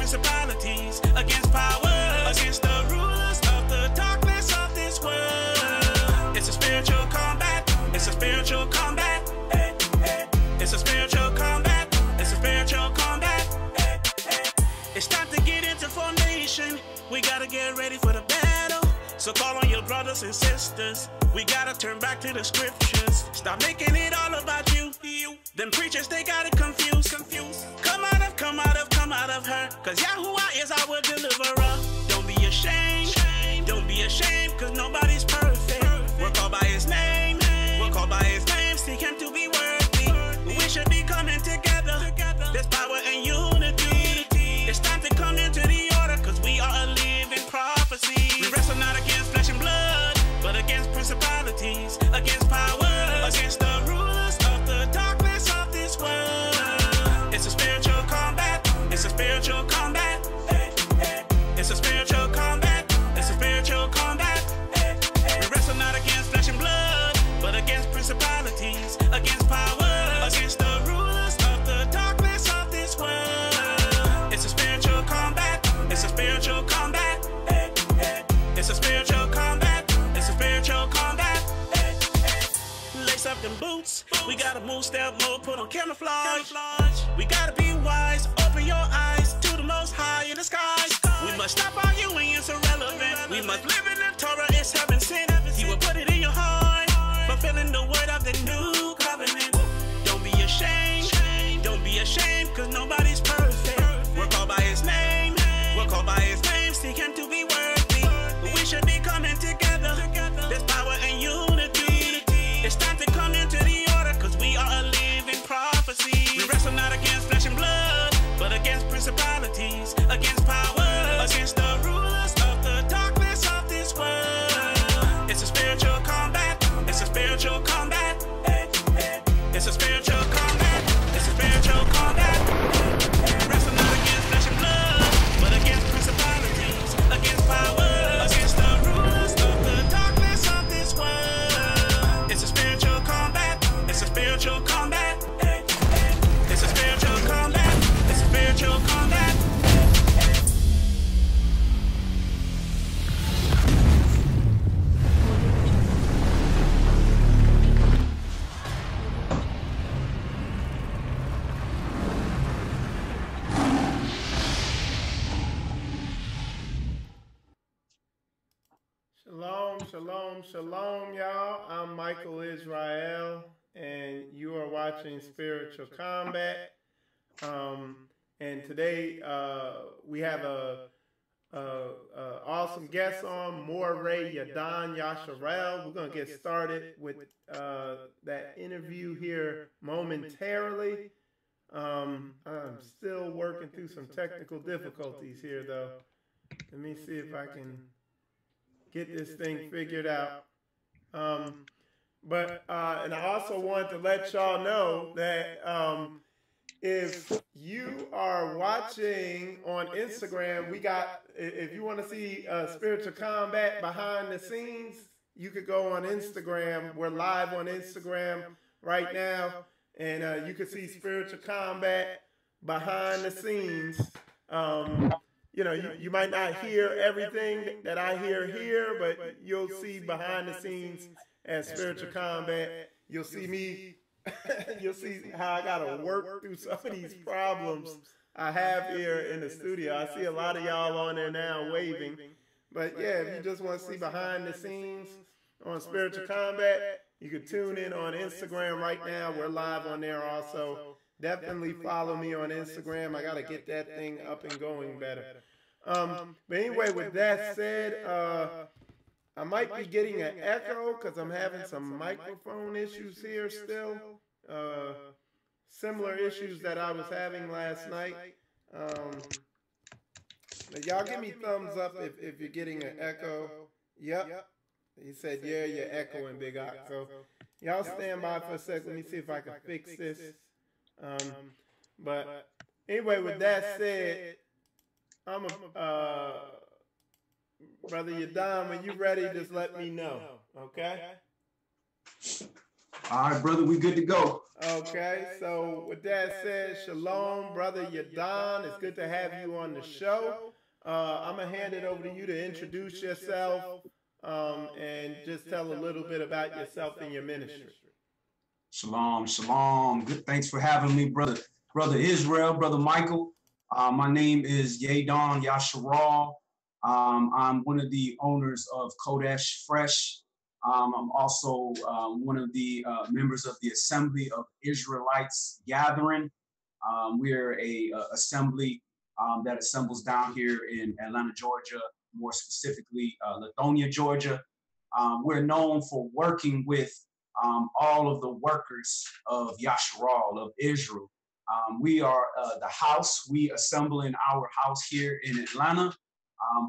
principalities, against powers, against the rulers of the darkness of this world. It's a spiritual combat. It's a spiritual combat. It's a spiritual combat. It's a spiritual combat. It's time to get into formation. We gotta get ready for the battle. So call on your brothers and sisters. We gotta turn back to the scriptures. Stop making it all about you. Them preachers, they got it confused. Come out of her. Cause Yahuwah is our deliverer. Don't be ashamed. Don't be ashamed, cause nobody's perfect. We're called by his name. We're called by his name. Seek him to be worthy. We should be coming together. There's power and unity. It's time to come into the order, cause we are a living prophecy. We wrestle not against flesh and blood, but against principalities, against powers, against the rulers of the darkness of this world. It's a spiritual combat. It's a spiritual combat. It's a spiritual combat. It's a spiritual combat. We wrestle not against flesh and blood, but against principalities, against powers, against the rulers of the darkness of this world. It's a spiritual combat. It's a spiritual combat. It's a spiritual combat. It's a spiritual combat. Lace up them boots. We gotta move step mode, put on camouflage. We gotta be wise. Open your eyes to the most high in the skies. We must stop arguing, it's irrelevant. We must live in the Torah, it's heaven sent. He will put it in your heart, fulfilling the word of the new covenant. Don't be ashamed. Don't be ashamed, cause nobody's perfect. We're called by his name. We're called by his name. Seek him to be worthy. We should be coming together. There's power and unity. It's time to come into the order, cause we are a living prophecy. We wrestle not against flesh and blood, but against principalities, against powers, against the rulers of the darkness of this world. It's a spiritual combat. It's a spiritual combat. It's a spiritual combat. It's a spiritual combat. We wrestle not against flesh and blood, but against principalities, against powers, against the rulers of the darkness of this world. It's a spiritual combat. It's a spiritual combat. It's a spiritual combat. It's a spiritual combat. Shalom, y'all. I'm Michael Israel, and you are watching Spiritual Combat. And today we have a awesome guest on, Moreh Yadon Yasharl. We're gonna get started with that interview here momentarily. I'm still working through some technical difficulties here, though. Let me see if I can get this thing figured out. And I also want to let y'all know that if you are watching on Instagram, we got, if you want to see Spiritual Combat behind the scenes, you could go on Instagram. We're live on Instagram right now, and you can see Spiritual Combat behind the scenes. You know, you might not hear everything that I hear here, but you'll see behind the scenes at Spiritual Combat. You'll see me. You'll see how I got to work through some of these problems I have here in the studio. I see a lot of y'all on there now waving. But yeah, if you just want to see behind the scenes on Spiritual Combat, you can tune in on Instagram right now. We're live on there also. Definitely follow me on Instagram. I got to get that thing up and going better. But anyway, with that said, I might be getting an echo because I'm having some microphone issues here still. Similar issues that I was having last night. Y'all give me thumbs up if you're getting an echo. Yep. He said, yeah, you're echoing, Big Ox. So y'all stand by for a sec. Let me see if I can fix this. But anyway, with that said, I'm Brother Yadon, when you're ready, just let me know, okay? All right, brother, we good to go. Okay, so with that said, shalom, brother Yadon. It's good to have you on the show. I'm going to hand it over to you to introduce yourself and just tell a little bit about yourself and your ministry. Shalom, shalom. Good. Thanks for having me, brother Israel, brother Michael. My name is Yadon Yasharl. I'm one of the owners of Kodesh Fresh. I'm also one of the members of the Assembly of Israelites Gathering. We're a assembly that assembles down here in Atlanta, Georgia, more specifically Lithonia, Georgia. We're known for working with all of the workers of Yasharal, of Israel. We are the house. We assemble in our house here in Atlanta,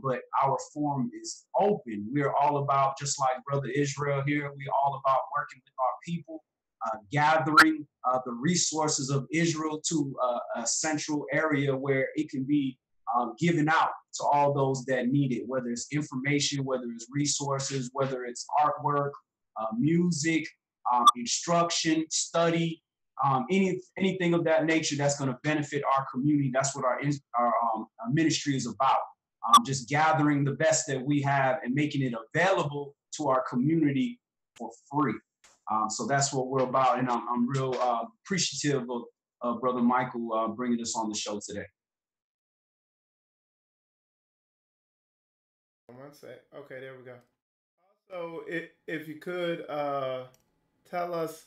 but our forum is open. We're all about, just like Brother Israel here, we're all about working with our people, gathering the resources of Israel to a central area where it can be given out to all those that need it, whether it's information, whether it's resources, whether it's artwork, music, instruction, study, anything of that nature that's going to benefit our community. That's what our ministry is about. Just gathering the best that we have and making it available to our community for free. So that's what we're about. And I'm real appreciative of Brother Michael bringing us on the show today. One sec. Okay, there we go. Also, if you could tell us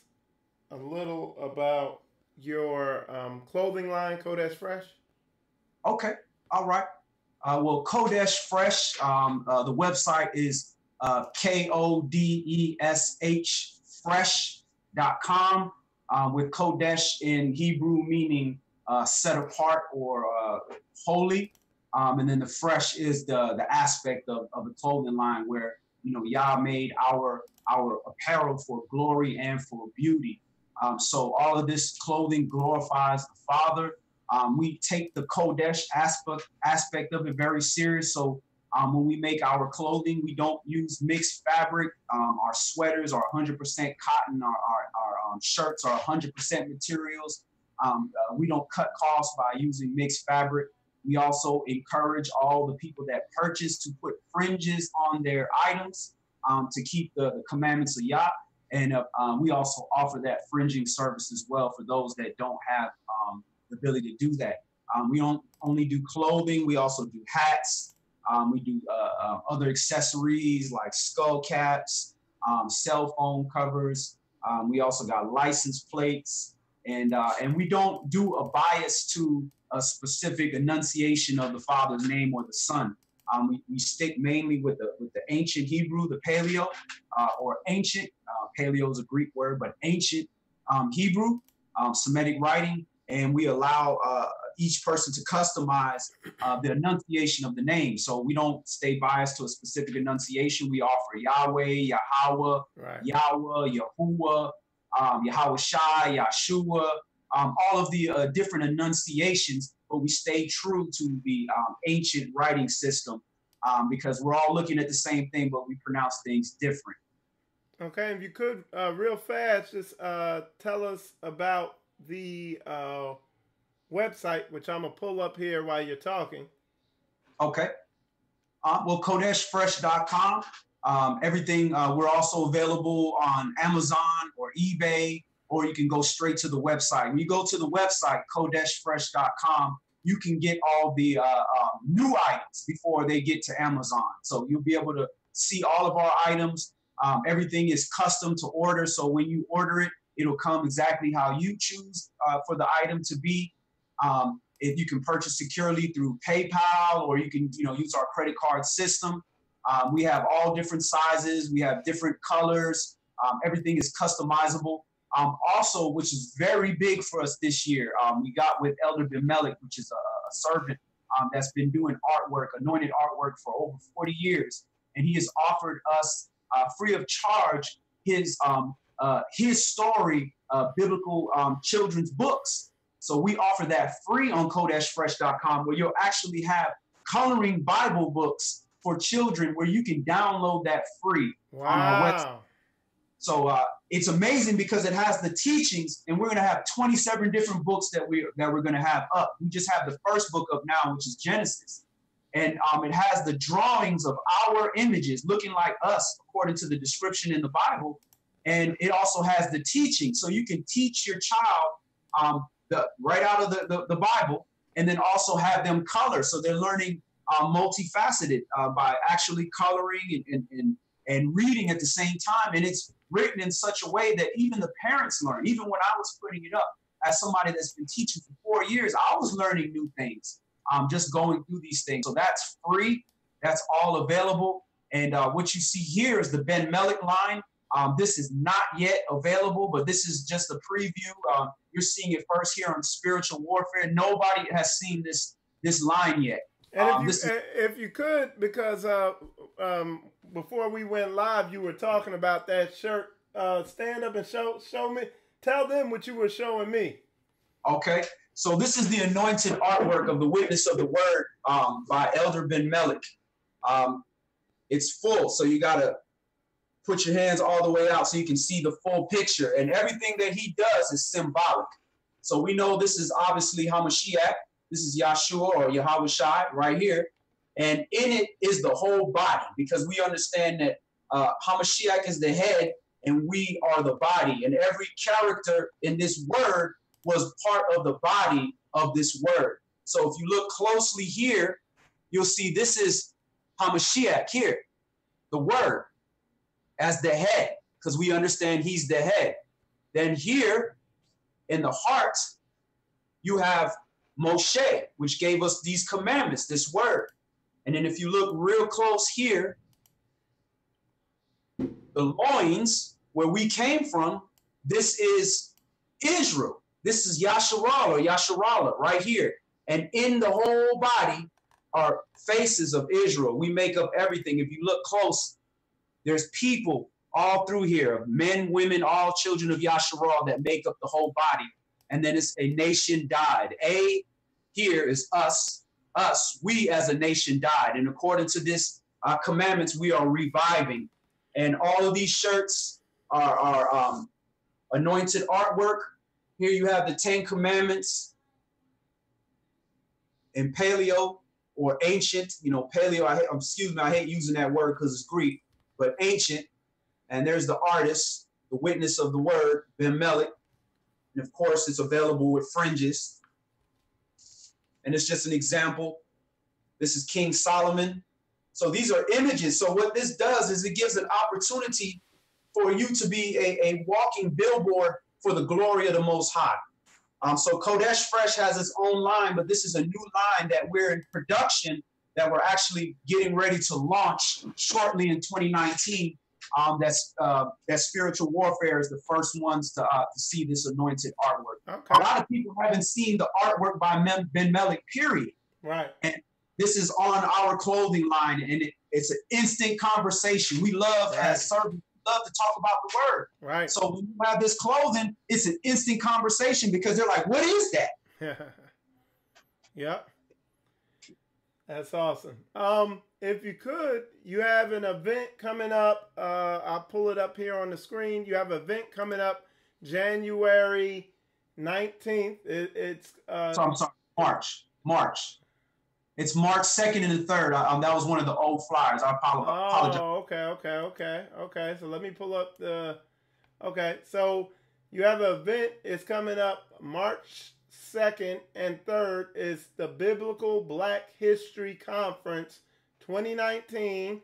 a little about your clothing line, Kodesh Fresh. Okay, all right. Well, Kodesh Fresh, the website is KODESH fresh.com, with Kodesh in Hebrew meaning set apart or holy. And then the fresh is the aspect of the clothing line where, Yah made our apparel for glory and for beauty. So all of this clothing glorifies the Father. We take the Kodesh aspect of it very serious. So when we make our clothing, we don't use mixed fabric. Our sweaters are 100% cotton. Our shirts are 100% materials. We don't cut costs by using mixed fabric. We also encourage all the people that purchase to put fringes on their items to keep the commandments of Yah. And we also offer that fringing service as well for those that don't have the ability to do that. We don't only do clothing, we also do hats. We do other accessories like skull caps, cell phone covers. We also got license plates. And we don't do a bias to a specific enunciation of the Father's name or the Son. We stick mainly with the ancient Hebrew, the Paleo, or ancient. Paleo is a Greek word, but ancient Hebrew, Semitic writing, and we allow each person to customize the enunciation of the name. So we don't stay biased to a specific enunciation. We offer Yahweh, Yahweh, right. Yahweh, Yahuwah, Yahweh Shai, Yahshua, all of the different enunciations, but we stay true to the ancient writing system because we're all looking at the same thing, but we pronounce things different. Okay, if you could, real fast, just tell us about the website, which I'm going to pull up here while you're talking. Okay. Well, KodeshFresh.com. Everything, we're also available on Amazon or eBay, or you can go straight to the website. When you go to the website, KodeshFresh.com, you can get all the new items before they get to Amazon. So you'll be able to see all of our items. Everything is custom to order. So when you order it, it'll come exactly how you choose for the item to be. If you can purchase securely through PayPal, or you can use our credit card system. We have all different sizes. We have different colors. Everything is customizable. Also, which is very big for us this year, we got with Elder Bimelech, which is a servant that's been doing artwork, anointed artwork for over 40 years. And he has offered us free of charge his story, biblical children's books. So we offer that free on KodeshFresh.com, where you'll actually have coloring Bible books for children where you can download that free on our website. So it's amazing because it has the teachings, and we're going to have 27 different books that we're going to have up. We just have the first book up now, which is Genesis. And it has the drawings of our images looking like us, according to the description in the Bible. And it also has the teaching. So you can teach your child right out of the Bible, and then also have them color. So they're learning multifaceted by actually coloring and reading at the same time. And it's written in such a way that even the parents learn. Even when I was putting it up, as somebody that's been teaching for 4 years, I was learning new things, just going through these things. So that's free. That's all available. And what you see here is the Ben Melech line. This is not yet available, but this is just a preview. You're seeing it first here on Spiritual Warfare. Nobody has seen this line yet. And if you could, because before we went live, you were talking about that shirt. Stand up and show me. Tell them what you were showing me. Okay. So this is the anointed artwork of the Witness of the Word by Elder Ben Melech. It's full, so you got to put your hands all the way out so you can see the full picture. And everything that he does is symbolic. So we know this is obviously Hamashiach. This is Yahshua or Yahawashi right here. And in it is the whole body, because we understand that Hamashiach is the head and we are the body. And every character in this word was part of the body of this word. So if you look closely here, you'll see this is Hamashiach here, the word, as the head, because we understand he's the head. Then here in the heart, you have Moshe, which gave us these commandments, this word. And then if you look real close here, the loins, where we came from, this is Israel. This is Yasharl or Yasharallah right here. And in the whole body are faces of Israel. We make up everything. If you look close, there's people all through here, men, women, all children of Yasharal that make up the whole body. And then it's a nation died. Here is us, we as a nation died. And according to this commandments, we are reviving. And all of these shirts are anointed artwork. Here you have the 10 Commandments in paleo or ancient. You know, paleo, I hate using that word because it's Greek, but ancient. And there's the artist, the Witness of the Word, Ben Melech. And of course, it's available with fringes. And it's just an example. This is King Solomon. So these are images. So what this does is it gives an opportunity for you to be a walking billboard for the glory of the Most High. So Kodesh Fresh has its own line, but this is a new line that we're in production that we're actually getting ready to launch shortly in 2019. That Spiritual Warfare is the first ones to see this anointed artwork. Okay. A lot of people haven't seen the artwork by Ben Melech, period. Right. And this is on our clothing line, and it's an instant conversation. We love, as servants, love to talk about the word. Right. So when you have this clothing, it's an instant conversation because they're like, what is that? Yep. That's awesome. If you could, you have an event coming up. I'll pull it up here on the screen. You have an event coming up January 19th. I'm sorry, March. It's March 2nd and the 3rd. That was one of the old flyers. I apologize. Oh, okay. So let me pull up the... Okay, so you have an event. It's coming up March 2nd and 3rd. It's the Biblical Black History Conference 2019.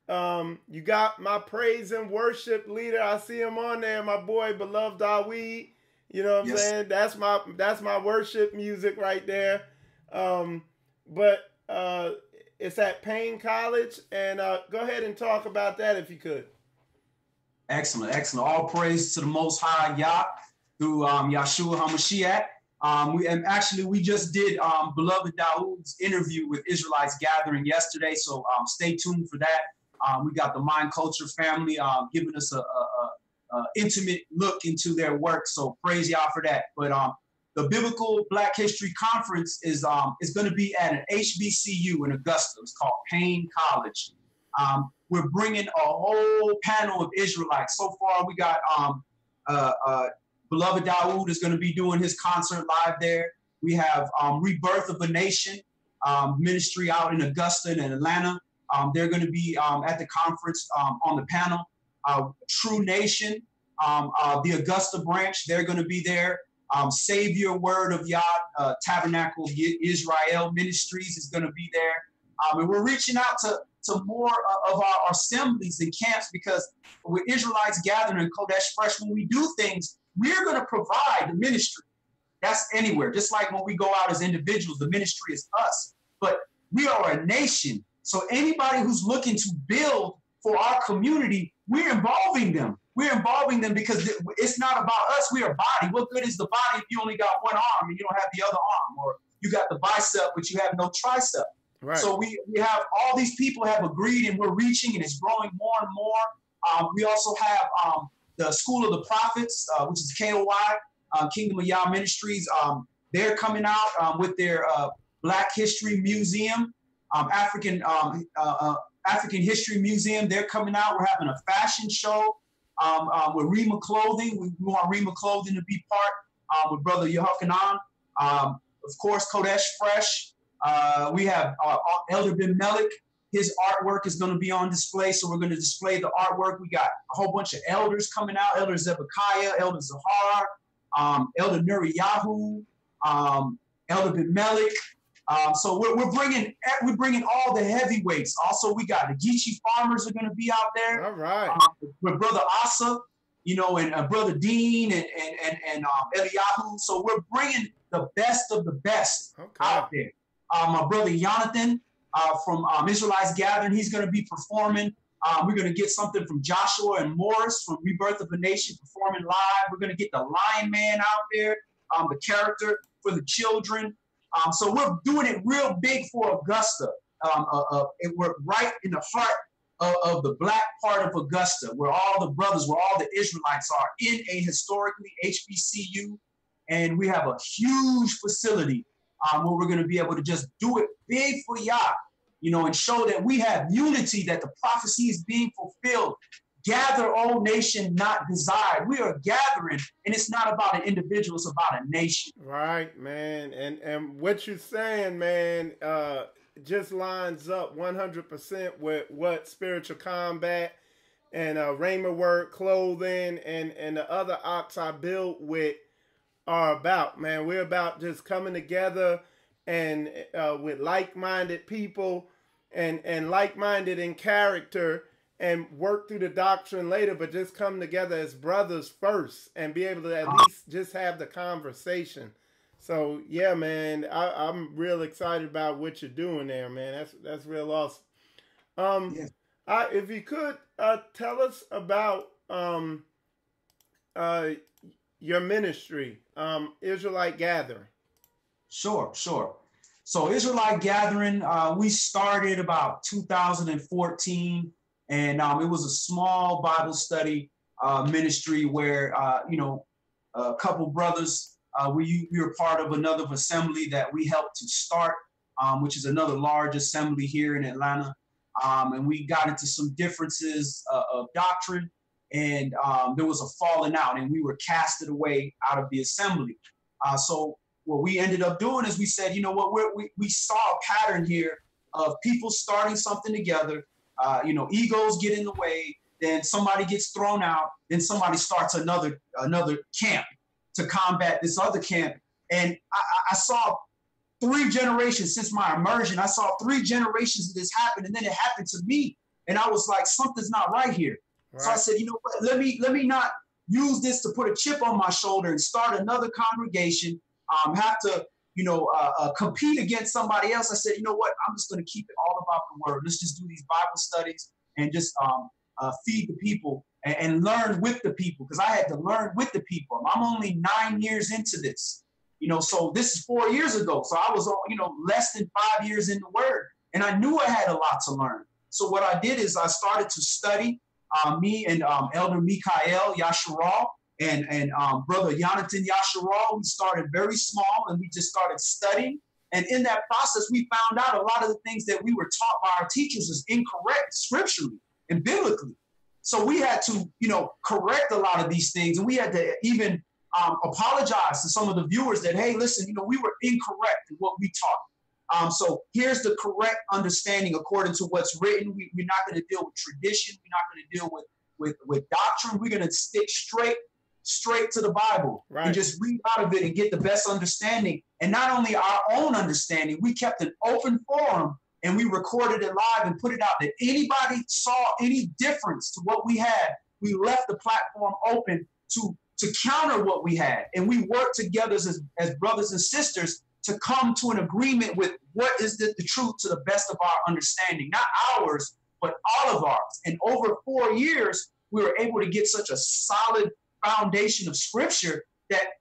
You got my praise and worship leader. I see him on there, my boy, beloved Dawid. You know what I'm saying? That's my worship music right there. But it's at Payne College, and go ahead and talk about that if you could. Excellent. All praise to the Most High Yah through Yahshua HaMashiach. We just did beloved Dawood's interview with Israelites Gathering yesterday, so stay tuned for that. We got the Mind Culture family giving us a intimate look into their work, so praise Yah for that. But the Biblical Black History Conference is going to be at an HBCU in Augusta. It's called Payne College. we're bringing a whole panel of Israelites. So far, we got Beloved Dawood is going to be doing his concert live there. We have Rebirth of a Nation ministry out in Augusta and in Atlanta. They're going to be at the conference on the panel. True Nation, the Augusta branch, they're going to be there. Savior Word of Yah Tabernacle Israel Ministries is going to be there. And we're reaching out to more of our assemblies and camps, because with Israelites gathering in Kodesh Fresh, when we do things, we're going to provide the ministry. That's anywhere. Just like when we go out as individuals, the ministry is us. But we are a nation. So anybody who's looking to build for our community, we're involving them. We're involving them because it's not about us. We're a body. What good is the body if you only got one arm and you don't have the other arm? Or you got the bicep, but you have no tricep. Right. So we have all these people have agreed, and we're reaching, and it's growing more and more. We also have the School of the Prophets, which is KOY, Kingdom of Yah Ministries. They're coming out with their Black History Museum, African History Museum. They're coming out. We're having a fashion show with Rima Clothing. We want Rima Clothing to be part with Brother Yehochanan. Of course, Kodesh Fresh. We have Elder Ben Melik. His artwork is going to be on display, so we're going to display the artwork. We got a whole bunch of elders coming out: Elder Zebekiah, Elder Zahar, Elder Nuriyahu, Elder Ben Melik. So we're bringing all the heavyweights. Also, we got the Geechee farmers are going to be out there. All right. With Brother Asa, and Brother Dean and Eliyahu. So we're bringing the best of the best out there. My brother Jonathan from Israelites Gathering, he's going to be performing. We're going to get something from Joshua and Morris from Rebirth of a Nation performing live. We're going to get the Lion Man out there, the character for the children. So we're doing it real big for Augusta. We're right in the heart of the Black part of Augusta, where all the brothers, where all the Israelites are, in a historically HBCU. And we have a huge facility where we're going to be able to just do it big for Yah, and show that we have unity, that the prophecy is being fulfilled. Gather, O nation, not desired. We are gathering, and it's not about an individual, it's about a nation. Right, man. And what you're saying, man, just lines up 100% with what Spiritual Combat and Rhema Word Clothing and the other ops I built with are about, man. We're about just coming together and with like-minded people and like-minded in character, and work through the doctrine later, but just come together as brothers first and be able to at least just have the conversation. So yeah, man, I'm real excited about what you're doing there, man. That's real awesome. Yeah. If you could tell us about your ministry, Israelite Gathering. Sure. So Israelite Gathering, we started about 2014. And it was a small Bible study ministry where, a couple brothers, we were part of another assembly that we helped to start, which is another large assembly here in Atlanta. And we got into some differences of doctrine, and there was a falling out, and we were casted away out of the assembly. So what we ended up doing is we said, we saw a pattern here of people starting something together. Egos get in the way, then somebody gets thrown out, then somebody starts another camp to combat this other camp. And I saw 3 generations since my immersion. I saw 3 generations of this happen, and then it happened to me. And I was like, something's not right here. Right. So I said, what? Let me not use this to put a chip on my shoulder and start another congregation. Have to compete against somebody else. I said, what? I'm just going to keep it all about the word. Let's just do these Bible studies and just feed the people and learn with the people, because I had to learn with the people. I'm only 9 years into this, so this is 4 years ago. So I was, less than 5 years in the word, and I knew I had a lot to learn. So what I did is I started to study, me and Elder Moreh Yadon Yasharl and Brother Yadon Yasharl. We started very small, and we just started studying. And in that process, we found out a lot of the things that we were taught by our teachers is incorrect scripturally. and biblically. So we had to, correct a lot of these things. And we had to even apologize to some of the viewers that, hey, listen, we were incorrect in what we taught. So here's the correct understanding according to what's written. We're not going to deal with tradition. We're not going to deal with doctrine. We're going to stick straight to the Bible, right, and just read out of it and get the best understanding. And not only our own understanding, we kept an open forum and we recorded it live and put it out, that anybody saw any difference to what we had, we left the platform open to counter what we had. And we worked together as brothers and sisters to come to an agreement with what is the truth to the best of our understanding, not ours, but all of ours. And over 4 years, we were able to get such a solid foundation of scripture that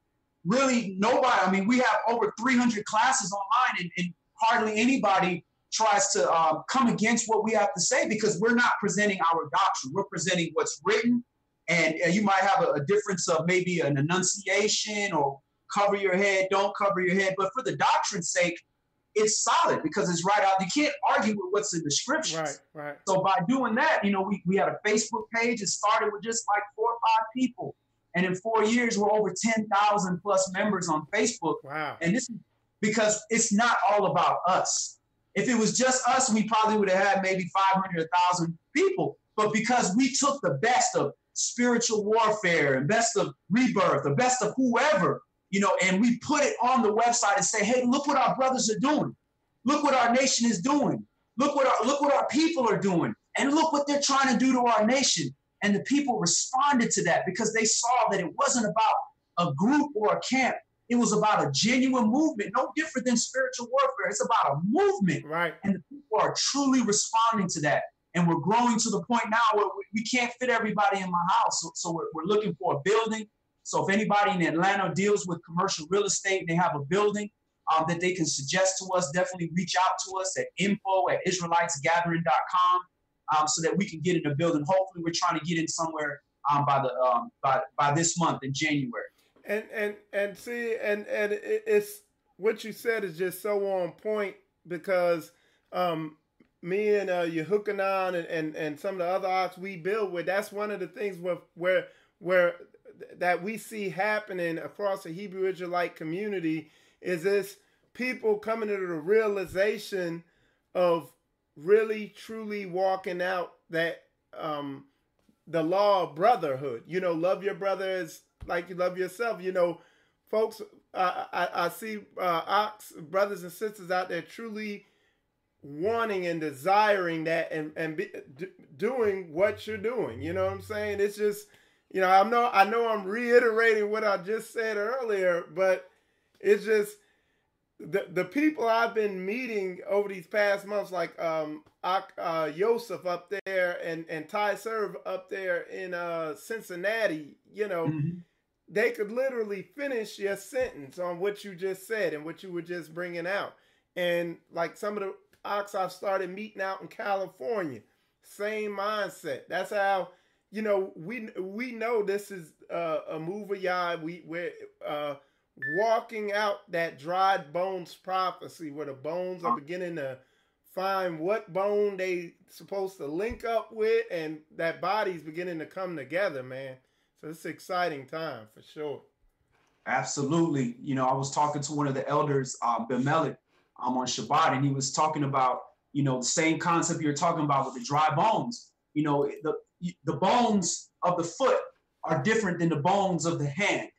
really nobody, we have over 300 classes online, and hardly anybody tries to come against what we have to say, because we're not presenting our doctrine. We're presenting what's written. And you might have a difference of maybe an enunciation or cover your head, don't cover your head. But for the doctrine's sake, it's solid because it's right out. You can't argue with what's in the scriptures. Right. So by doing that, we had a Facebook page. It started with just like 4 or 5 people. And in 4 years, we're over 10,000 plus members on Facebook. Wow. And this is because it's not all about us. If it was just us, we probably would have had maybe 500, 1,000 people. But because we took the best of spiritual warfare and best of rebirth, the best of whoever, and we put it on the website and say, hey, look what our brothers are doing. Look what our nation is doing. Look what our people are doing. And look what they're trying to do to our nation. And the people responded to that because they saw that it wasn't about a group or a camp. It was about a genuine movement, no different than spiritual warfare. It's about a movement. Right. And the people are truly responding to that. And we're growing to the point now where we can't fit everybody in my house. So we're looking for a building. So if anybody in Atlanta deals with commercial real estate and they have a building that they can suggest to us, definitely reach out to us at info@israelitesgathering.com so that we can get in the building. Hopefully we're trying to get in somewhere by this month in January. And see, and it's what you said is just so on point, because me and Yehukanan and some of the other ox we build with, that's one of the things where that we see happening across the Hebrew Israelite community is this people coming to the realization of really truly walking out that the law of brotherhood. Love your brother as like you love yourself. Folks, I see ox brothers and sisters out there truly wanting and desiring that and doing what you're doing. You know what I'm saying? It's just, I know I'm reiterating what I just said earlier, but it's just the people I've been meeting over these past months, like Yosef up there and Ty Serve up there in Cincinnati, Mm-hmm. They could literally finish your sentence on what you just said and what you were just bringing out. And like some of the ox I've started meeting out in California, same mindset. That's how, we know this is a move of Yah. We're walking out that dried bones prophecy where the bones are beginning to find what bone they supposed to link up with, and that body's beginning to come together, man. So it's an exciting time for sure. Absolutely. I was talking to one of the elders, Bimelech, on Shabbat, and he was talking about, the same concept you're talking about with the dry bones. The bones of the foot are different than the bones of the hand.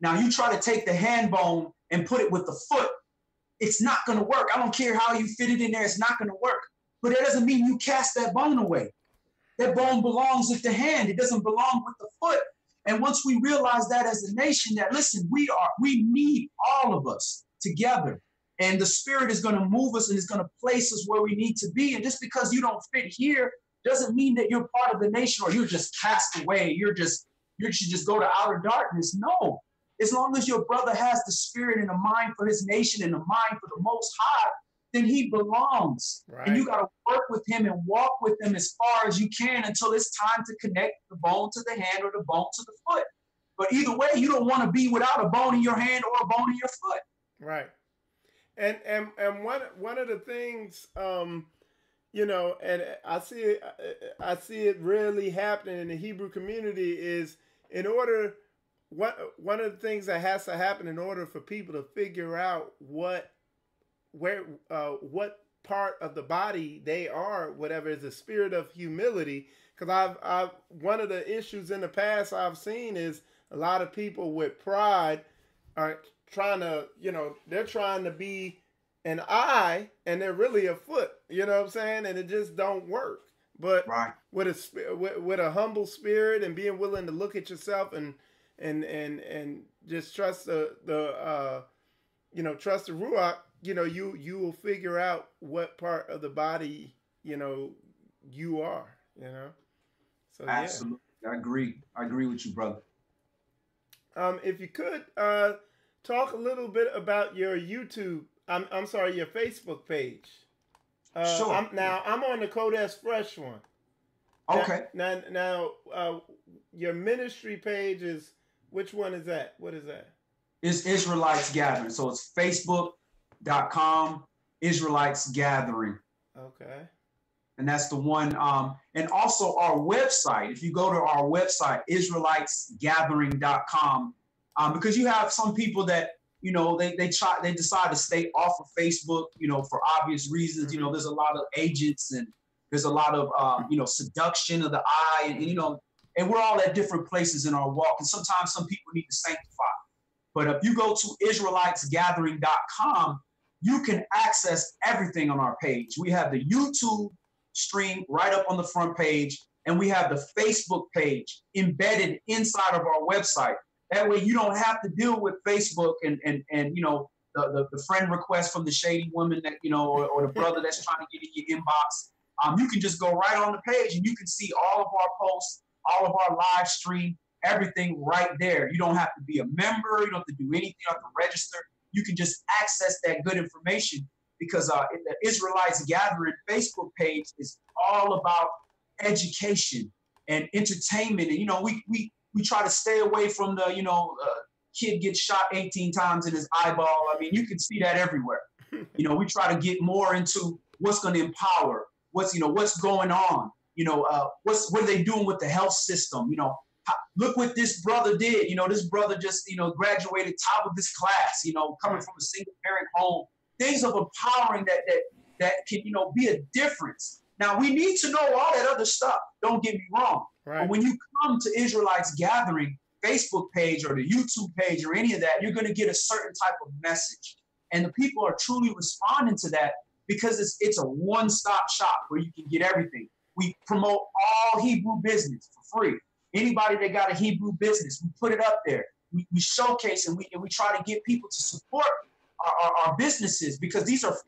Now, you try to take the hand bone and put it with the foot, it's not going to work. I don't care how you fit it in there, it's not going to work. But that doesn't mean you cast that bone away. That bone belongs with the hand. It doesn't belong with the foot. And once we realize that as a nation, that listen, we need all of us together. And the Spirit is going to move us and is going to place us where we need to be. And just because you don't fit here doesn't mean that you're part of the nation or you're just cast away. You should just go to outer darkness. No. As long as your brother has the spirit and a mind for his nation and a mind for the Most High, then he belongs. Right. And you got to work with him and walk with him as far as you can until it's time to connect the bone to the hand or the bone to the foot. But either way, you don't want to be without a bone in your hand or a bone in your foot. Right. And one of the things, you know, and I see it really happening in the Hebrew community is in order, one of the things that has to happen in order for people to figure out what part of the body they are, whatever, is a spirit of humility. Because I've one of the issues in the past I've seen is a lot of people with pride are trying to, you know, they're trying to be an eye and they're really a foot. You know what I'm saying? And it just don't work. But Right. with a humble spirit and being willing to look at yourself and just trust the trust the ruach, you know, you will figure out what part of the body, you know, you are, you know. So Absolutely. Yeah. I agree with you, brother. If you could talk a little bit about your YouTube, I'm sorry, your Facebook page. Sure. I'm on the Kodesh Fresh one. Okay. Now, your ministry page is, which one is that? What is that? It's Israelites Gathering. So it's Facebook.com Israelites Gathering. Okay. And that's the one. And also our website. If you go to our website, IsraelitesGathering.com, because you have some people that, you know, they decide to stay off of Facebook, you know, for obvious reasons. You know, there's a lot of agents and there's a lot of, seduction of the eye, and you know, and we're all at different places in our walk. And sometimes some people need to sanctify. But if you go to IsraelitesGathering.com, you can access everything on our page. We have the YouTube stream right up on the front page, and we have the Facebook page embedded inside of our website. That way you don't have to deal with Facebook and you know, the friend request from the shady woman that, you know, or the brother that's trying to get in your inbox. You can just go right on the page and you can see all of our posts, all of our live stream, everything right there. You don't have to be a member. You don't have to do anything. You don't have to register. You can just access that good information because the Israelites Gathering Facebook page is all about education and entertainment. And, you know, we try to stay away from the, you know, kid gets shot 18 times in his eyeball. I mean, you can see that everywhere. You know, we try to get more into what's going to empower, what's going on, you know, what are they doing with the health system? You know, look what this brother did. You know, this brother just, you know, graduated top of this class, you know, coming from a single parent home. Things of empowering that can, you know, be a difference. Now, we need to know all that other stuff. Don't get me wrong. Right. But when you come to Israelites Gathering Facebook page or the YouTube page or any of that, you're going to get a certain type of message. And the people are truly responding to that because it's a one-stop shop where you can get everything. We promote all Hebrew business for free. Anybody that got a Hebrew business, we put it up there. We showcase and we try to get people to support our businesses because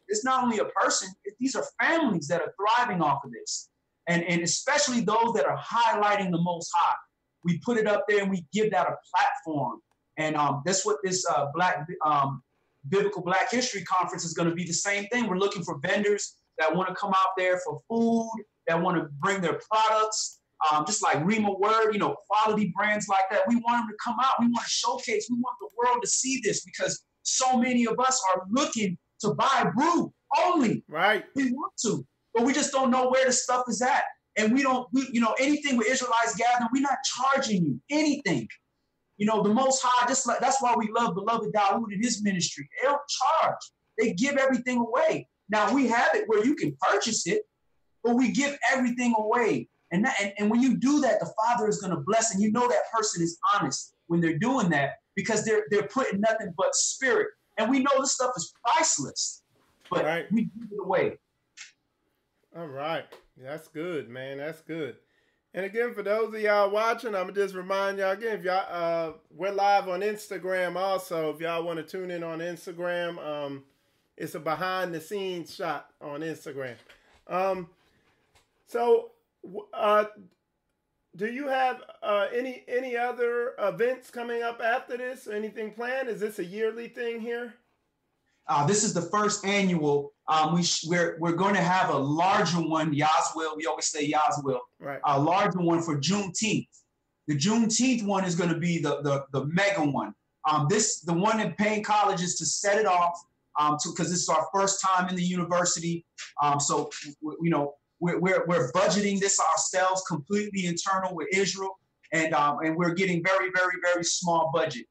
it's not only a person, these are families that are thriving off of this. And especially those that are highlighting the Most High. We put it up there and we give that a platform. And that's what this Biblical Black History Conference is going to be the same thing. We're looking for vendors that want to come out there for food, that want to bring their products, just like Rima Word, you know, quality brands like that. We want them to come out. We want to showcase. We want the world to see this because so many of us are looking to buy brew only. Right. We want to, but we just don't know where the stuff is at. And we anything with Israelites Gathering, we're not charging you anything. You know, the Most High, just like that's why we love beloved Dawood and his ministry. They don't charge. They give everything away. Now we have it where you can purchase it, but we give everything away. And when you do that, the Father is going to bless. And you know that person is honest when they're doing that because they're putting nothing but spirit. And we know this stuff is priceless, but right. We give it away. All right. That's good, man. That's good. And again, for those of y'all watching, I'm going to just remind y'all again, if y'all, we're live on Instagram also. If y'all want to tune in on Instagram, it's a behind the scenes shot on Instagram. So, do you have any other events coming up after this or anything planned? Is this a yearly thing here? This is the first annual. We're going to have a larger one, Yazwil. We always say Yazwil. Right. A larger one for Juneteenth. The Juneteenth one is going to be the mega one. The one in Payne College is to set it off. because this is our first time in the university. So we're budgeting this ourselves, completely internal with Israel, and we're getting very, very, very small budget.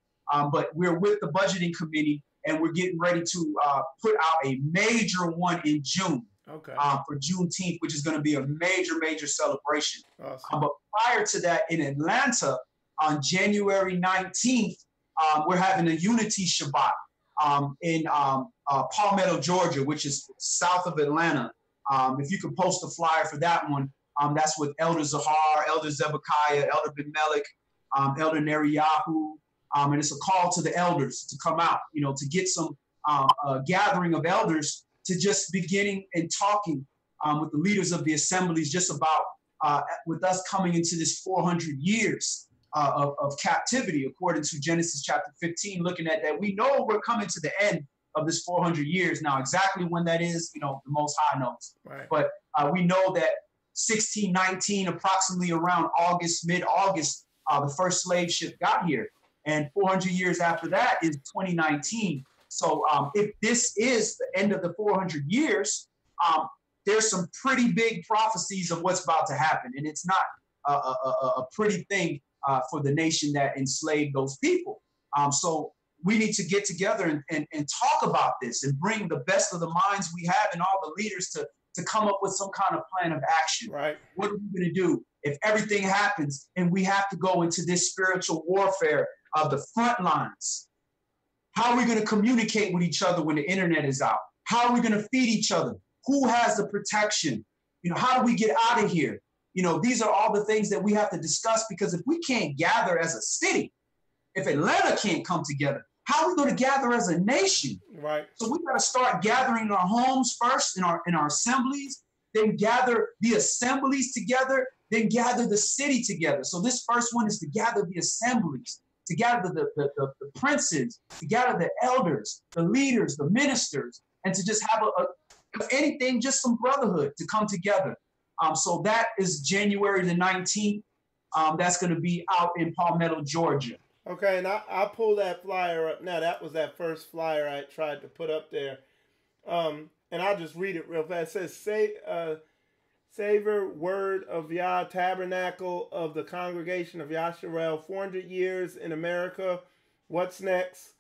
But we're with the budgeting committee, and we're getting ready to put out a major one in June. Okay. For Juneteenth, which is going to be a major, major celebration. Awesome. But prior to that, in Atlanta, on January 19th, we're having a Unity Shabbat in Palmetto, Georgia, which is south of Atlanta. If you could post a flyer for that one, that's with Elder Zahar, Elder Zebekiah, Elder Ben Melech, Elder Neriyahu, and it's a call to the elders to come out, to get some gathering of elders to just beginning and talking with the leaders of the assemblies just about with us coming into this 400 years of captivity, according to Genesis chapter 15, looking at that. We know we're coming to the end of this 400 years. Now, exactly when that is, the Most High knows. Right. But we know that 1619, approximately around August, mid-August, the first slave ship got here. And 400 years after that is 2019. So if this is the end of the 400 years, there's some pretty big prophecies of what's about to happen. And it's not a pretty thing for the nation that enslaved those people. So we need to get together and talk about this and bring the best of the minds we have and all the leaders to come up with some kind of plan of action. Right. What are we going to do if everything happens and we have to go into this spiritual warfare of the front lines? How are we going to communicate with each other when the internet is out? How are we going to feed each other? Who has the protection? How do we get out of here? These are all the things that we have to discuss, because if we can't gather as a city, if Atlanta can't come together, how are we going to gather as a nation? Right. So we got to start gathering in our homes first, in our assemblies, then gather the assemblies together, then gather the city together. So this first one is to gather the assemblies, to gather the princes, to gather the elders, the leaders, the ministers, and to just have if anything, just some brotherhood to come together. So that is January the 19th. That's going to be out in Palmetto, Georgia. Okay, and I pulled that flyer up now. That was that first flyer I tried to put up there. And I'll just read it real fast. It says, Savor Word of Yah, Tabernacle of the Congregation of Yasharl, 400 years in America. What's next?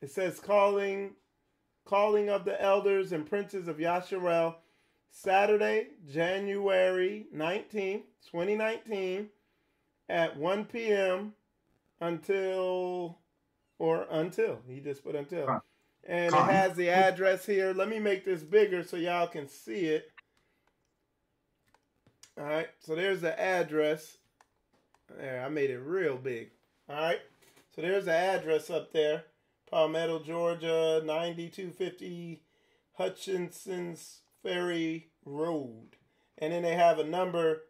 It says, calling of the elders and princes of Yasharl, Saturday, January 19th, 2019, at 1 p.m. until, he just put until. And it has the address here. Let me make this bigger so y'all can see it. All right, so there's the address. There, I made it real big. All right, so there's the address up there. Palmetto, Georgia, 9250 Hutchinson's Ferry Road. And then they have a number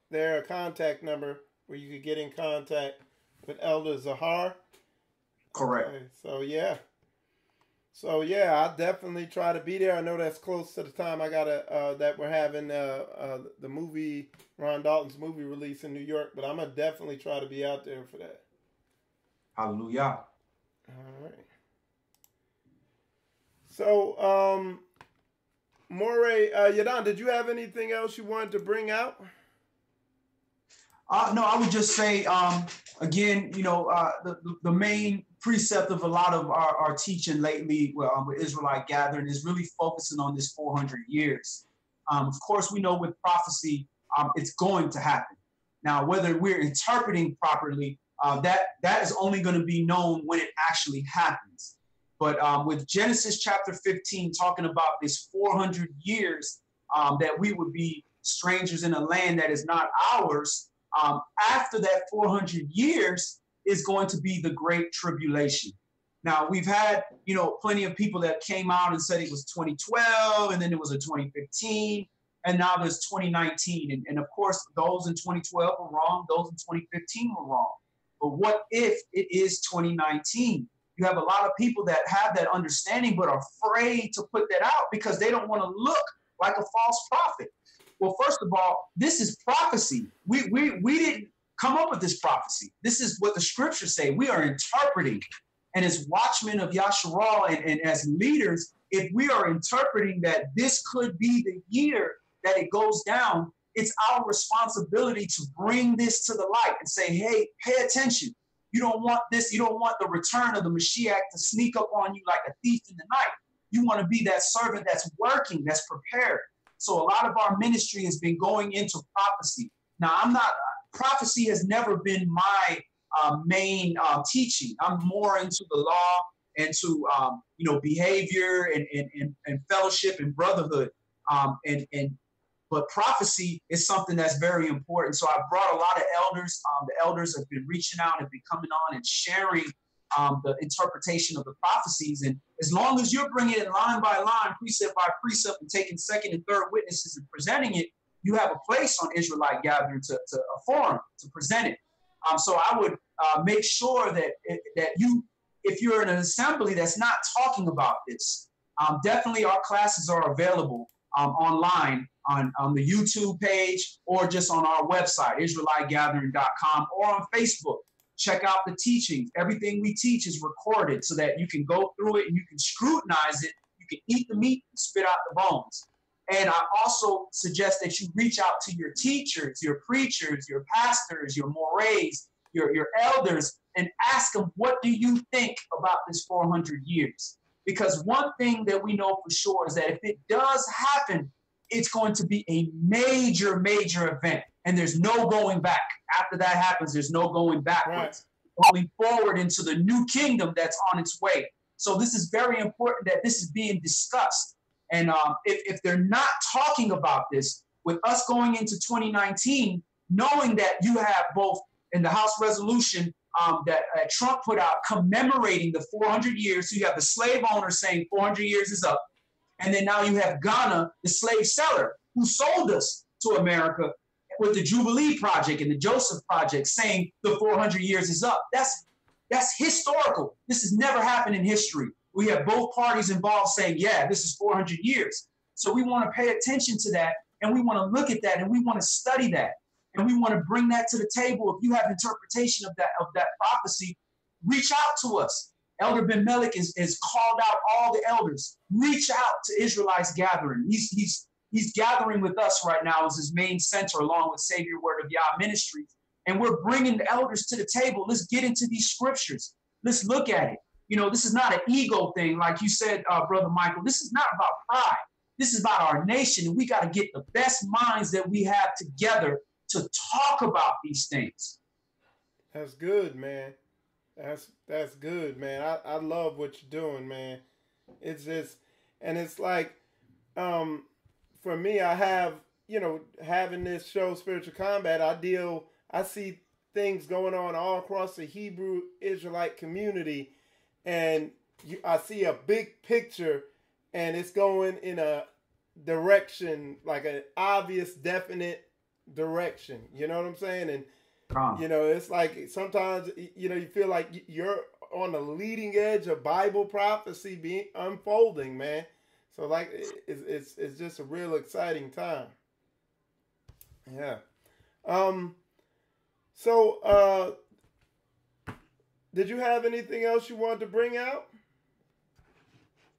there, a contact number, where you could get in contact with Elder Zahar. Correct. Okay, So yeah, I'll definitely try to be there. I know that's close to the time I gotta that we're having the movie, Ron Dalton's movie release in New York, but I'm gonna definitely try to be out there for that. Hallelujah. All right. So, Moreh Yadon, did you have anything else you wanted to bring out? No, I would just say, again, the main precept of a lot of our teaching lately with Israelite Gathering is really focusing on this 400 years. Of course, we know with prophecy, it's going to happen. Now, whether we're interpreting properly, that is only going to be known when it actually happens. But with Genesis chapter 15, talking about this 400 years that we would be strangers in a land that is not ours, after that 400 years is going to be the Great Tribulation. Now, we've had, plenty of people that came out and said it was 2012, and then it was a 2015, and now there's 2019. And of course, those in 2012 were wrong. Those in 2015 were wrong. But what if it is 2019? You have a lot of people that have that understanding but are afraid to put that out because they don't want to look like a false prophet. Well, first of all, this is prophecy. We didn't come up with this prophecy. This is what the scriptures say. We are interpreting. And as watchmen of Yasharl and as leaders, if we are interpreting that this could be the year that it goes down, it's our responsibility to bring this to the light and say, hey, pay attention. You don't want this. You don't want the return of the Mashiach to sneak up on you like a thief in the night. You want to be that servant that's working, that's prepared. So a lot of our ministry has been going into prophecy. Now, prophecy has never been my main teaching. I'm more into the law and to behavior and fellowship and brotherhood. But prophecy is something that's very important. So I brought a lot of elders. The elders have been reaching out and been coming on and sharing the interpretation of the prophecies. And as long as you're bringing it line by line, precept by precept, and taking second and third witnesses and presenting it, you have a place on Israelite Gathering to a forum to present it. So I would make sure that if you're in an assembly that's not talking about this, definitely our classes are available online on the YouTube page or just on our website, IsraeliteGathering.com, or on Facebook. Check out the teachings. Everything we teach is recorded so that you can go through it and you can scrutinize it. You can eat the meat and spit out the bones. And I also suggest that you reach out to your teachers, your preachers, your pastors, your morehs, your elders, and ask them, what do you think about this 400 years? Because one thing that we know for sure is that if it does happen, it's going to be a major, major event. And there's no going back. After that happens, there's no going backwards. Right. Going forward into the new kingdom that's on its way. So this is very important that this is being discussed. And if they're not talking about this, with us going into 2019, knowing that you have both in the House resolution that Trump put out commemorating the 400 years, so you have the slave owner saying 400 years is up. And then now you have Ghana, the slave seller, who sold us to America with the Jubilee Project and the Joseph Project saying the 400 years is up. That's historical. This has never happened in history. We have both parties involved saying, yeah, this is 400 years. So we want to pay attention to that, and we want to look at that, and we want to study that, and we want to bring that to the table. If you have interpretation of that prophecy, reach out to us. Elder Ben Melik is called out all the elders. Reach out to Israelites Gathering. He's gathering with us right now as his main center, along with Savior Word of Yah Ministries. And we're bringing the elders to the table. Let's get into these scriptures. Let's look at it. This is not an ego thing, like you said, Brother Michael. This is not about pride. This is about our nation. And we got to get the best minds that we have together to talk about these things. That's good, man. That's good, man. I love what you're doing, man. It's just, and it's like, for me, I have, having this show, Spiritual Combat, I see things going on all across the Hebrew Israelite community, and I see a big picture, and it's going in a direction, like an obvious, definite direction. You know what I'm saying? And it's like sometimes, you feel like you're on the leading edge of Bible prophecy being unfolding, man. So like, it's just a real exciting time. Yeah. So, did you have anything else you wanted to bring out?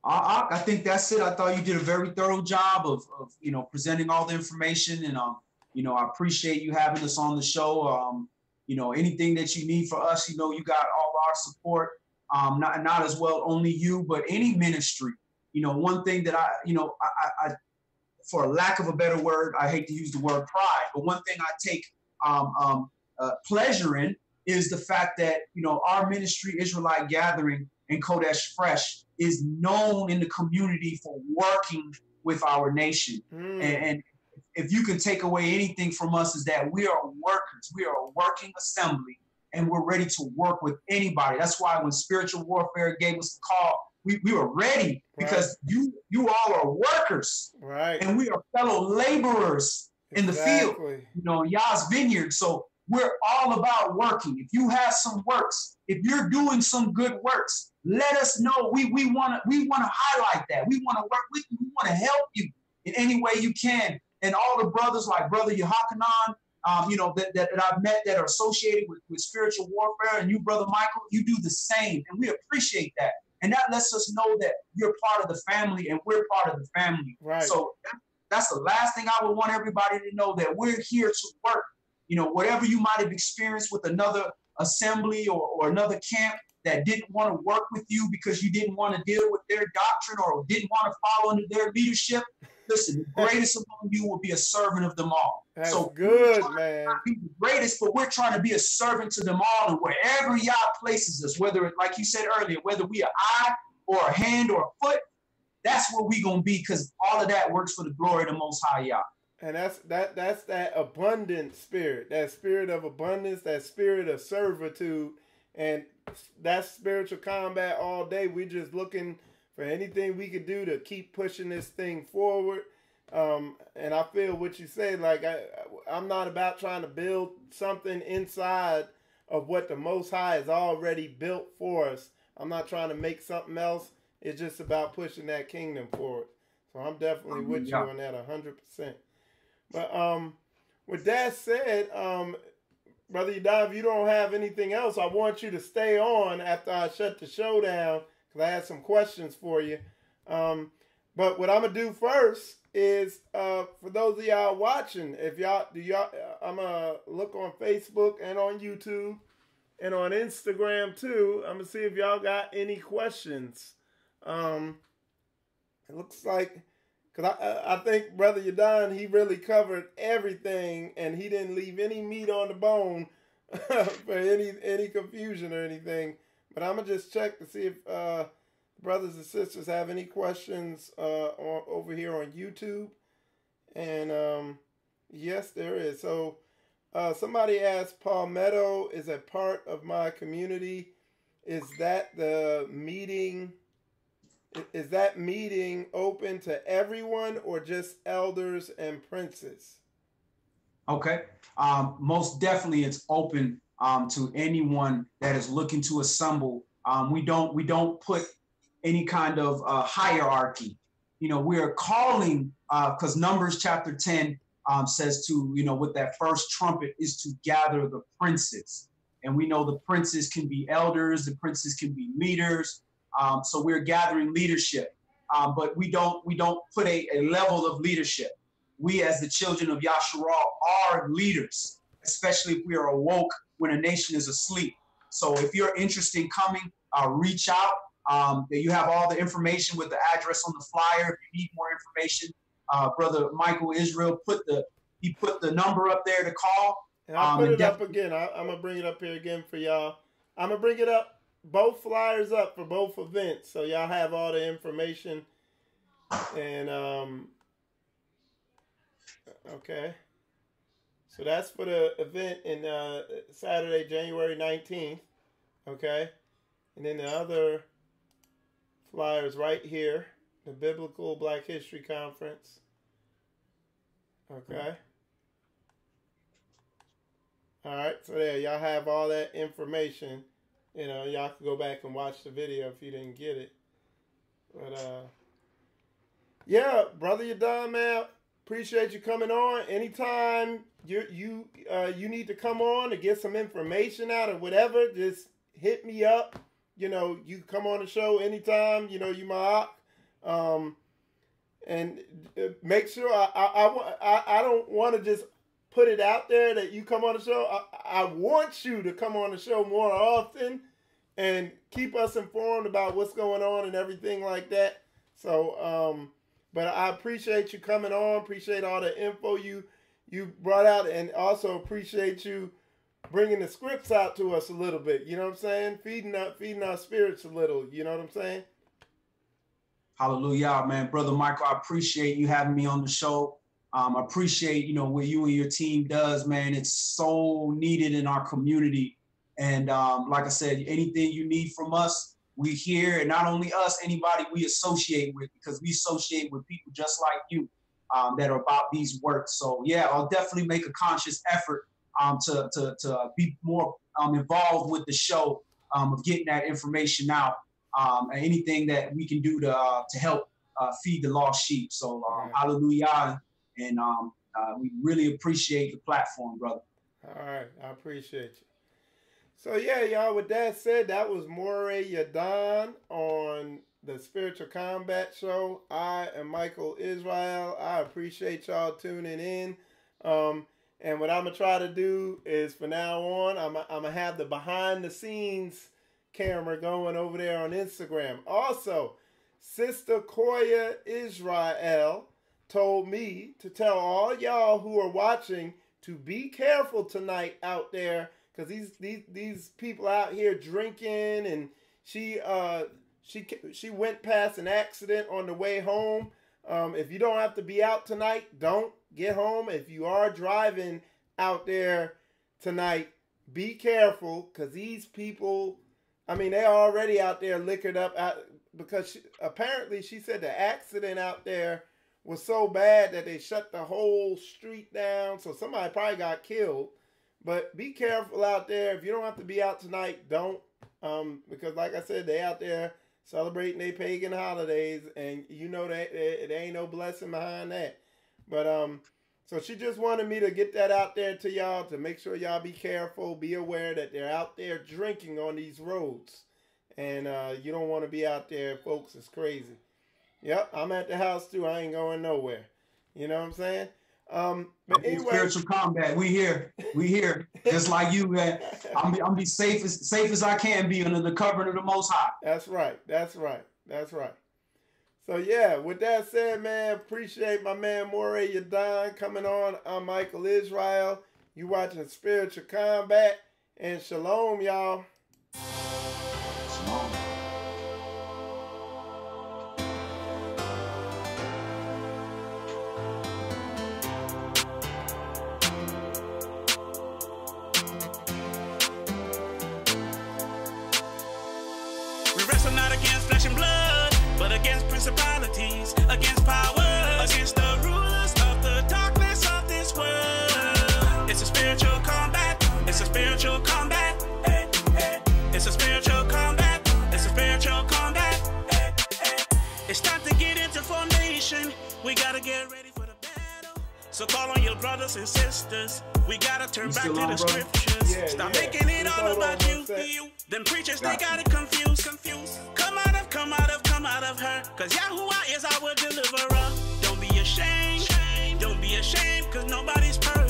I think that's it. I thought you did a very thorough job of presenting all the information, and I appreciate you having us on the show. Anything that you need for us, you got all our support. Not as well only you, but any ministry. One thing that I for lack of a better word, I hate to use the word pride, but one thing I take pleasure in is the fact that our ministry, Israelite Gathering and Kodesh Fresh, is known in the community for working with our nation. And if you can take away anything from us, is that we are workers. We are a working assembly, and we're ready to work with anybody. That's why when spiritual warfare gave us the call, we were ready, because you all are workers, right? And we are fellow laborers in the field, Yah's vineyard. So we're all about working. If you have some works, if you're doing some good works, let us know. We want to highlight that. We want to work with you. We want to help you in any way you can. And all the brothers like Brother Yohanan, that I've met that are associated with spiritual warfare, and you, Brother Michael, you do the same, and we appreciate that. And that lets us know that you're part of the family and we're part of the family. Right. So that's the last thing I would want everybody to know, that we're here to work. You know, whatever you might have experienced with another assembly or another camp that didn't want to work with you because you didn't want to deal with their doctrine or didn't want to follow under their leadership. Listen, the greatest among you will be a servant of them all. That's so good, man. Be the greatest, but we're trying to be a servant to them all. And wherever Yah places us, whether, like you said earlier, whether we an eye or a hand or a foot, that's where we gonna be, because all of that works for the glory of the Most High Yah. And that's that abundant spirit, that spirit of abundance, that spirit of servitude, and that's spiritual combat all day. We're just looking for anything we could do to keep pushing this thing forward. And I feel what you say, like I'm not about trying to build something inside of what the Most High has already built for us. I'm not trying to make something else. It's just about pushing that kingdom forward. So I'm definitely with you on that 100%. But with that said, Brother Yadon, if you don't have anything else, I want you to stay on after I shut the show down, because I had some questions for you. But what I'm gonna do first is, for those of y'all watching, I'm gonna look on Facebook and on YouTube and on Instagram too. I'm gonna see if y'all got any questions. It looks like, because I think Brother Yadon, he really covered everything, and he didn't leave any meat on the bone for any confusion or anything. But I'm going to just check to see if brothers and sisters have any questions over here on YouTube. And yes, there is. So somebody asked, Palmetto is a part of my community. Is that the meeting? Is that meeting open to everyone or just elders and princes? Okay. Most definitely it's open to anyone that is looking to assemble. We don't put any kind of hierarchy. You know, we are calling, because Numbers chapter 10 says to, you know, with that first trumpet is to gather the princes. And we know the princes can be elders, the princes can be leaders. So we're gathering leadership, but we don't put a level of leadership. We, as the children of Yasharl, are leaders, especially if we are awoke when a nation is asleep. So if you're interested in coming, reach out. You have all the information with the address on the flyer. If you need more information, Brother Michael Israel put the number up there to call. And I'll put it up again. I'm gonna bring it up here again for y'all. I'm gonna bring it up. Both flyers up for both events, so y'all have all the information. And okay, so that's for the event in Saturday, January 19th. Okay, and then the other flyers right here, the Biblical Black History Conference. Okay. All right, so there y'all have all that information. You know, y'all can go back and watch the video if you didn't get it. But, yeah, Brother Yadon, man, appreciate you coming on. Anytime you need to come on to get some information out or whatever, just hit me up. You know, you come on the show anytime. You know, you my and make sure I don't want to just put it out there that you come on the show. I want you to come on the show more often and keep us informed about what's going on and everything like that. So, but I appreciate you coming on. Appreciate all the info you brought out, and also appreciate you bringing the scripts out to us a little bit. You know what I'm saying? Feeding our spirits a little. You know what I'm saying? Hallelujah, man. Brother Michael, I appreciate you having me on the show. I appreciate, you know, what you and your team does, man. It's so needed in our community. And like I said, anything you need from us, we here. And not only us, anybody we associate with, because we associate with people just like you that are about these works. So, yeah, I'll definitely make a conscious effort to be more involved with the show, of getting that information out, and anything that we can do to help feed the lost sheep. So, hallelujah. And we really appreciate the platform, brother. All right. I appreciate you. So yeah, y'all, with that said, that was Moreh Yadon on the Spiritual Combat Show. I am Michael Israel. I appreciate y'all tuning in. And what I'm going to try to do is, for now on, I'm going to have the behind-the-scenes camera going over there on Instagram. Also, Sister Koya Israel told me to tell all y'all who are watching to be careful tonight out there, because these people out here drinking, and she went past an accident on the way home. If you don't have to be out tonight, don't get home. If you are driving out there tonight, be careful, because these people, I mean, they're already out there liquored up because apparently she said the accident out there was so bad that they shut the whole street down. So somebody probably got killed. But be careful out there. If you don't have to be out tonight, don't. Because like I said, they out there celebrating their pagan holidays, and you know that there ain't no blessing behind that. But so she just wanted me to get that out there to y'all, to make sure y'all be careful, be aware that they're out there drinking on these roads, and you don't want to be out there, folks. It's crazy. Yep, I'm at the house too. I ain't going nowhere. You know what I'm saying? But anyway, Spiritual Combat, we here, just like you, man. I'm be safe as I can be under the covering of the Most High. That's right. So yeah, with that said, man, appreciate my man Moreh Yadon coming on. I'm Michael Israel. You watching Spiritual Combat, and shalom, y'all. Shalom. We wrestle not against flesh and blood, but against principalities, against powers, against the rulers of the darkness of this world. It's a spiritual combat. It's a spiritual combat. It's a spiritual combat. It's a spiritual combat. It's time to get into formation. We gotta get ready for the battle. So call on your brothers and sisters. We gotta turn back to the scriptures. Yeah, Stop making it all about you. Them preachers, they got it confused. Come out of her. Cause Yahuwah is our deliverer. Don't be ashamed. Don't be ashamed, cause nobody's perfect.